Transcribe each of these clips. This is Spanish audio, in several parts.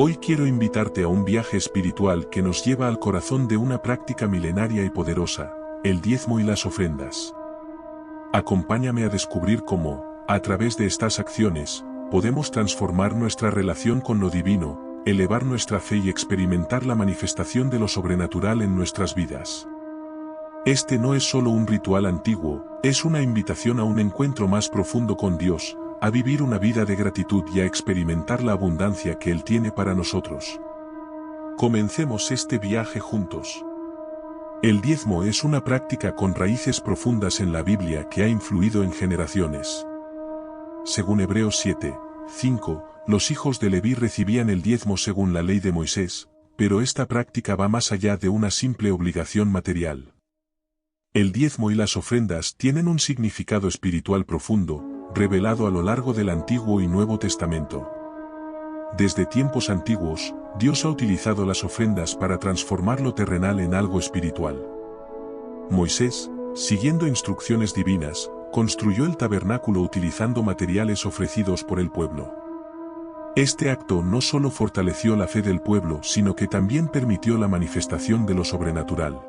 Hoy quiero invitarte a un viaje espiritual que nos lleva al corazón de una práctica milenaria y poderosa, el diezmo y las ofrendas. Acompáñame a descubrir cómo, a través de estas acciones, podemos transformar nuestra relación con lo divino, elevar nuestra fe y experimentar la manifestación de lo sobrenatural en nuestras vidas. Este no es solo un ritual antiguo, es una invitación a un encuentro más profundo con Dios, a vivir una vida de gratitud y a experimentar la abundancia que Él tiene para nosotros. Comencemos este viaje juntos. El diezmo es una práctica con raíces profundas en la Biblia que ha influido en generaciones. Según Hebreos 7:5, los hijos de Leví recibían el diezmo según la ley de Moisés, pero esta práctica va más allá de una simple obligación material. El diezmo y las ofrendas tienen un significado espiritual profundo, revelado a lo largo del Antiguo y Nuevo Testamento. Desde tiempos antiguos, Dios ha utilizado las ofrendas para transformar lo terrenal en algo espiritual. Moisés, siguiendo instrucciones divinas, construyó el tabernáculo utilizando materiales ofrecidos por el pueblo. Este acto no solo fortaleció la fe del pueblo, sino que también permitió la manifestación de lo sobrenatural.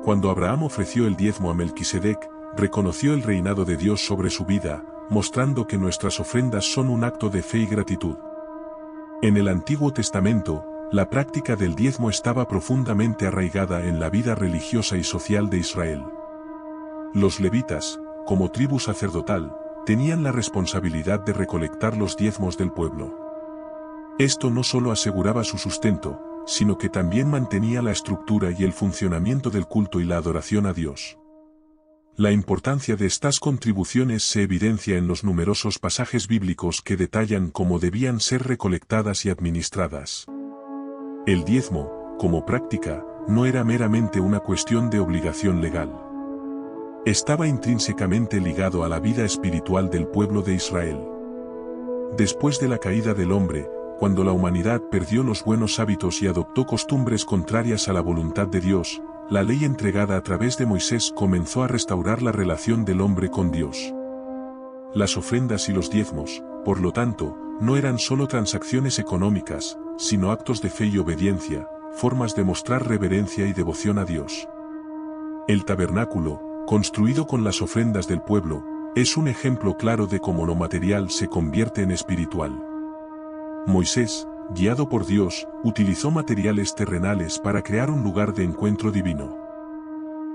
Cuando Abraham ofreció el diezmo a Melquisedec, reconoció el reinado de Dios sobre su vida, mostrando que nuestras ofrendas son un acto de fe y gratitud. En el Antiguo Testamento, la práctica del diezmo estaba profundamente arraigada en la vida religiosa y social de Israel. Los levitas, como tribu sacerdotal, tenían la responsabilidad de recolectar los diezmos del pueblo. Esto no solo aseguraba su sustento, sino que también mantenía la estructura y el funcionamiento del culto y la adoración a Dios. La importancia de estas contribuciones se evidencia en los numerosos pasajes bíblicos que detallan cómo debían ser recolectadas y administradas. El diezmo, como práctica, no era meramente una cuestión de obligación legal. Estaba intrínsecamente ligado a la vida espiritual del pueblo de Israel. Después de la caída del hombre, cuando la humanidad perdió los buenos hábitos y adoptó costumbres contrarias a la voluntad de Dios, la ley entregada a través de Moisés comenzó a restaurar la relación del hombre con Dios. Las ofrendas y los diezmos, por lo tanto, no eran solo transacciones económicas, sino actos de fe y obediencia, formas de mostrar reverencia y devoción a Dios. El tabernáculo, construido con las ofrendas del pueblo, es un ejemplo claro de cómo lo material se convierte en espiritual. Moisés, guiado por Dios, utilizó materiales terrenales para crear un lugar de encuentro divino.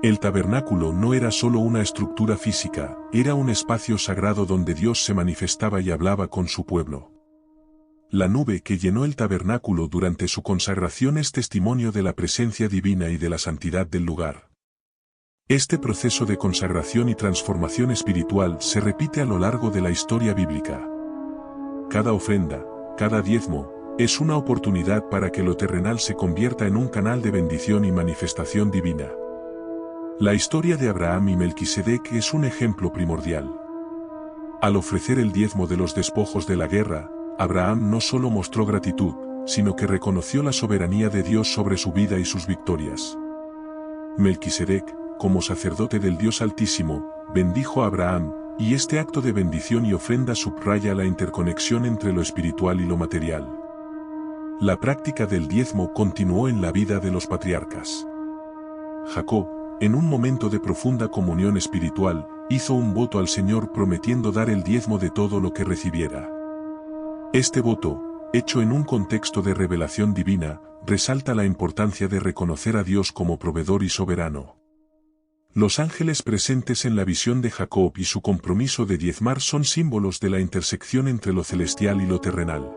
El tabernáculo no era solo una estructura física, era un espacio sagrado donde Dios se manifestaba y hablaba con su pueblo. La nube que llenó el tabernáculo durante su consagración es testimonio de la presencia divina y de la santidad del lugar. Este proceso de consagración y transformación espiritual se repite a lo largo de la historia bíblica. Cada ofrenda, cada diezmo, es una oportunidad para que lo terrenal se convierta en un canal de bendición y manifestación divina. La historia de Abraham y Melquisedec es un ejemplo primordial. Al ofrecer el diezmo de los despojos de la guerra, Abraham no solo mostró gratitud, sino que reconoció la soberanía de Dios sobre su vida y sus victorias. Melquisedec, como sacerdote del Dios Altísimo, bendijo a Abraham, y este acto de bendición y ofrenda subraya la interconexión entre lo espiritual y lo material. La práctica del diezmo continuó en la vida de los patriarcas. Jacob, en un momento de profunda comunión espiritual, hizo un voto al Señor prometiendo dar el diezmo de todo lo que recibiera. Este voto, hecho en un contexto de revelación divina, resalta la importancia de reconocer a Dios como proveedor y soberano. Los ángeles presentes en la visión de Jacob y su compromiso de diezmar son símbolos de la intersección entre lo celestial y lo terrenal.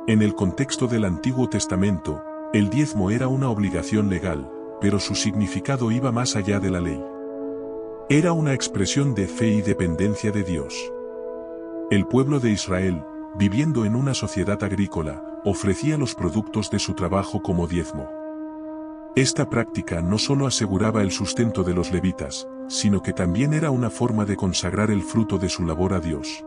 En el contexto del Antiguo Testamento, el diezmo era una obligación legal, pero su significado iba más allá de la ley. Era una expresión de fe y dependencia de Dios. El pueblo de Israel, viviendo en una sociedad agrícola, ofrecía los productos de su trabajo como diezmo. Esta práctica no solo aseguraba el sustento de los levitas, sino que también era una forma de consagrar el fruto de su labor a Dios.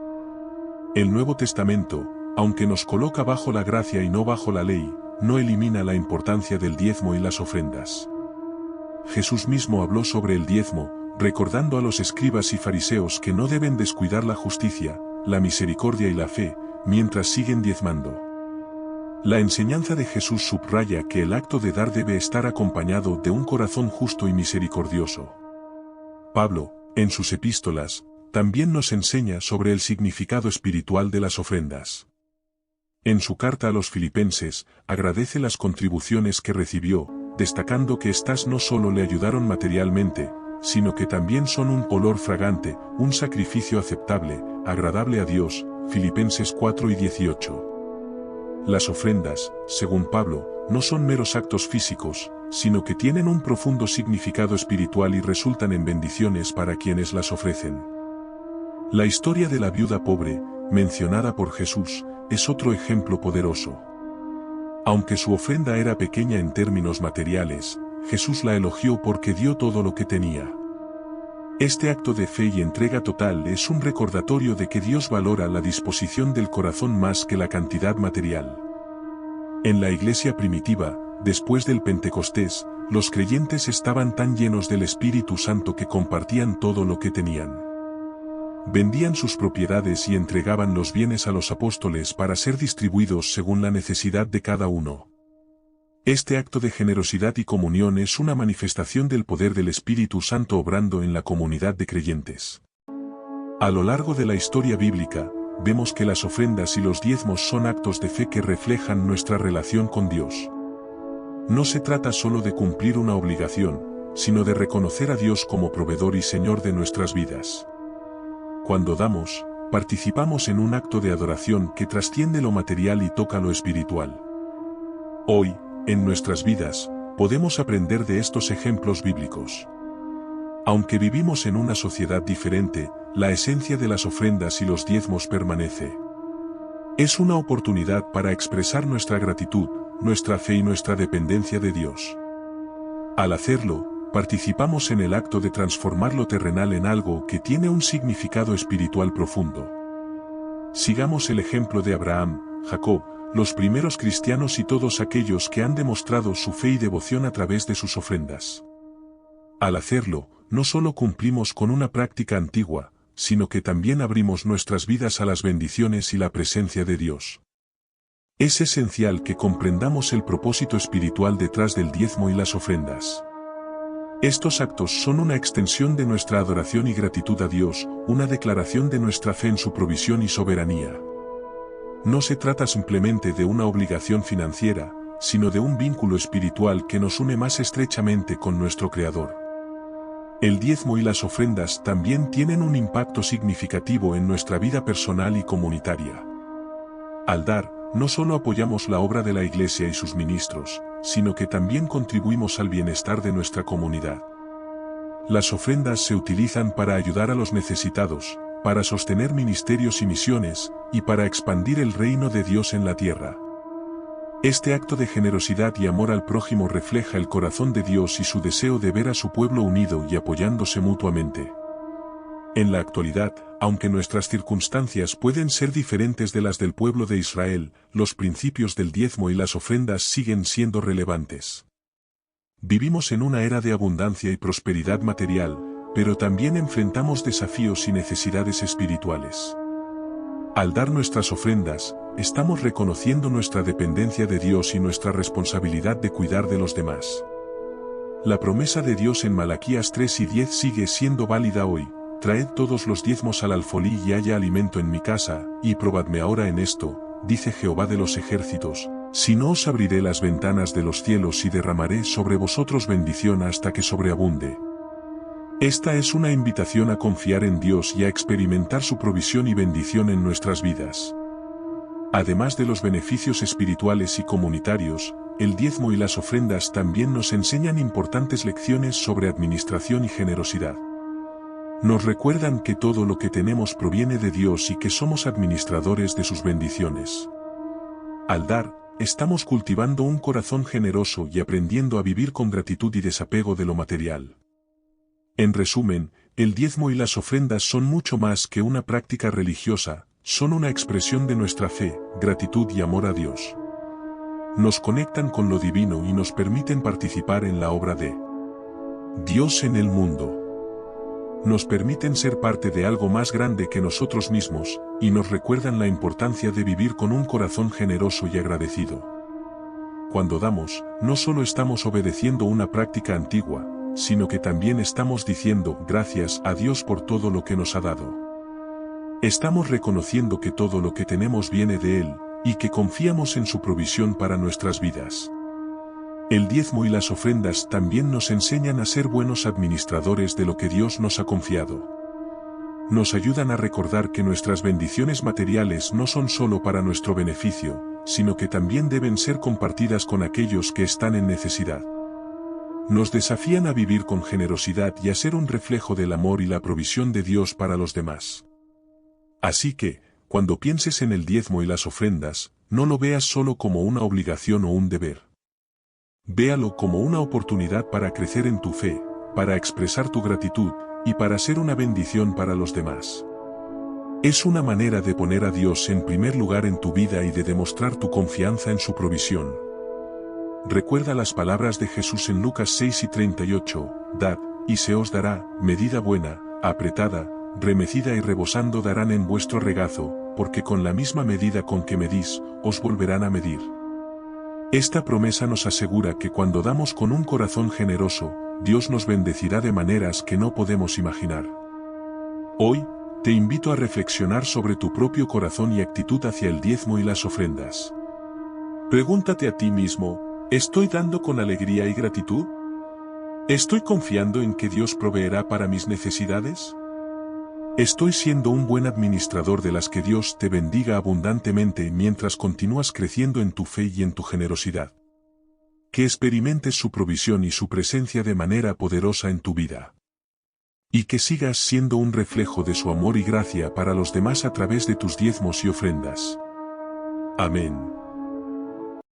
El Nuevo Testamento, aunque nos coloca bajo la gracia y no bajo la ley, no elimina la importancia del diezmo y las ofrendas. Jesús mismo habló sobre el diezmo, recordando a los escribas y fariseos que no deben descuidar la justicia, la misericordia y la fe, mientras siguen diezmando. La enseñanza de Jesús subraya que el acto de dar debe estar acompañado de un corazón justo y misericordioso. Pablo, en sus epístolas, también nos enseña sobre el significado espiritual de las ofrendas. En su carta a los Filipenses, agradece las contribuciones que recibió, destacando que éstas no solo le ayudaron materialmente, sino que también son un olor fragante, un sacrificio aceptable, agradable a Dios. Filipenses 4:18. Las ofrendas, según Pablo, no son meros actos físicos, sino que tienen un profundo significado espiritual y resultan en bendiciones para quienes las ofrecen. La historia de la viuda pobre, mencionada por Jesús, es otro ejemplo poderoso. Aunque su ofrenda era pequeña en términos materiales, Jesús la elogió porque dio todo lo que tenía. Este acto de fe y entrega total es un recordatorio de que Dios valora la disposición del corazón más que la cantidad material. En la iglesia primitiva, después del Pentecostés, los creyentes estaban tan llenos del Espíritu Santo que compartían todo lo que tenían. Vendían sus propiedades y entregaban los bienes a los apóstoles para ser distribuidos según la necesidad de cada uno. Este acto de generosidad y comunión es una manifestación del poder del Espíritu Santo obrando en la comunidad de creyentes. A lo largo de la historia bíblica, vemos que las ofrendas y los diezmos son actos de fe que reflejan nuestra relación con Dios. No se trata solo de cumplir una obligación, sino de reconocer a Dios como proveedor y Señor de nuestras vidas. Cuando damos, participamos en un acto de adoración que trasciende lo material y toca lo espiritual. Hoy, en nuestras vidas, podemos aprender de estos ejemplos bíblicos. Aunque vivimos en una sociedad diferente, la esencia de las ofrendas y los diezmos permanece. Es una oportunidad para expresar nuestra gratitud, nuestra fe y nuestra dependencia de Dios. Al hacerlo, participamos en el acto de transformar lo terrenal en algo que tiene un significado espiritual profundo. Sigamos el ejemplo de Abraham, Jacob, los primeros cristianos y todos aquellos que han demostrado su fe y devoción a través de sus ofrendas. Al hacerlo, no solo cumplimos con una práctica antigua, sino que también abrimos nuestras vidas a las bendiciones y la presencia de Dios. Es esencial que comprendamos el propósito espiritual detrás del diezmo y las ofrendas. Estos actos son una extensión de nuestra adoración y gratitud a Dios, una declaración de nuestra fe en su provisión y soberanía. No se trata simplemente de una obligación financiera, sino de un vínculo espiritual que nos une más estrechamente con nuestro Creador. El diezmo y las ofrendas también tienen un impacto significativo en nuestra vida personal y comunitaria. Al dar, no solo apoyamos la obra de la Iglesia y sus ministros, sino que también contribuimos al bienestar de nuestra comunidad. Las ofrendas se utilizan para ayudar a los necesitados, para sostener ministerios y misiones, y para expandir el reino de Dios en la tierra. Este acto de generosidad y amor al prójimo refleja el corazón de Dios y su deseo de ver a su pueblo unido y apoyándose mutuamente. En la actualidad, aunque nuestras circunstancias pueden ser diferentes de las del pueblo de Israel, los principios del diezmo y las ofrendas siguen siendo relevantes. Vivimos en una era de abundancia y prosperidad material, pero también enfrentamos desafíos y necesidades espirituales. Al dar nuestras ofrendas, estamos reconociendo nuestra dependencia de Dios y nuestra responsabilidad de cuidar de los demás. La promesa de Dios en Malaquías 3:10 sigue siendo válida hoy: traed todos los diezmos al alfolí y haya alimento en mi casa, y probadme ahora en esto, dice Jehová de los ejércitos, si no os abriré las ventanas de los cielos y derramaré sobre vosotros bendición hasta que sobreabunde. Esta es una invitación a confiar en Dios y a experimentar su provisión y bendición en nuestras vidas. Además de los beneficios espirituales y comunitarios, el diezmo y las ofrendas también nos enseñan importantes lecciones sobre administración y generosidad. Nos recuerdan que todo lo que tenemos proviene de Dios y que somos administradores de sus bendiciones. Al dar, estamos cultivando un corazón generoso y aprendiendo a vivir con gratitud y desapego de lo material. En resumen, el diezmo y las ofrendas son mucho más que una práctica religiosa, son una expresión de nuestra fe, gratitud y amor a Dios. Nos conectan con lo divino y nos permiten participar en la obra de Dios en el mundo. nos permiten ser parte de algo más grande que nosotros mismos, y nos recuerdan la importancia de vivir con un corazón generoso y agradecido. Cuando damos, no solo estamos obedeciendo una práctica antigua, sino que también estamos diciendo gracias a Dios por todo lo que nos ha dado. Estamos reconociendo que todo lo que tenemos viene de Él, y que confiamos en su provisión para nuestras vidas. El diezmo y las ofrendas también nos enseñan a ser buenos administradores de lo que Dios nos ha confiado. Nos ayudan a recordar que nuestras bendiciones materiales no son solo para nuestro beneficio, sino que también deben ser compartidas con aquellos que están en necesidad. Nos desafían a vivir con generosidad y a ser un reflejo del amor y la provisión de Dios para los demás. Así que, cuando pienses en el diezmo y las ofrendas, no lo veas solo como una obligación o un deber. Véalo como una oportunidad para crecer en tu fe, para expresar tu gratitud, y para ser una bendición para los demás. Es una manera de poner a Dios en primer lugar en tu vida y de demostrar tu confianza en su provisión. Recuerda las palabras de Jesús en Lucas 6:38, dad, y se os dará, medida buena, apretada, remecida y rebosando darán en vuestro regazo, porque con la misma medida con que medís, os volverán a medir. Esta promesa nos asegura que cuando damos con un corazón generoso, Dios nos bendecirá de maneras que no podemos imaginar. Hoy, te invito a reflexionar sobre tu propio corazón y actitud hacia el diezmo y las ofrendas. Pregúntate a ti mismo, ¿estoy dando con alegría y gratitud? ¿Estoy confiando en que Dios proveerá para mis necesidades? ¿Estoy siendo un buen administrador de las que Dios te bendiga abundantemente mientras continúas creciendo en tu fe y en tu generosidad? Que experimentes su provisión y su presencia de manera poderosa en tu vida. Y que sigas siendo un reflejo de su amor y gracia para los demás a través de tus diezmos y ofrendas. Amén.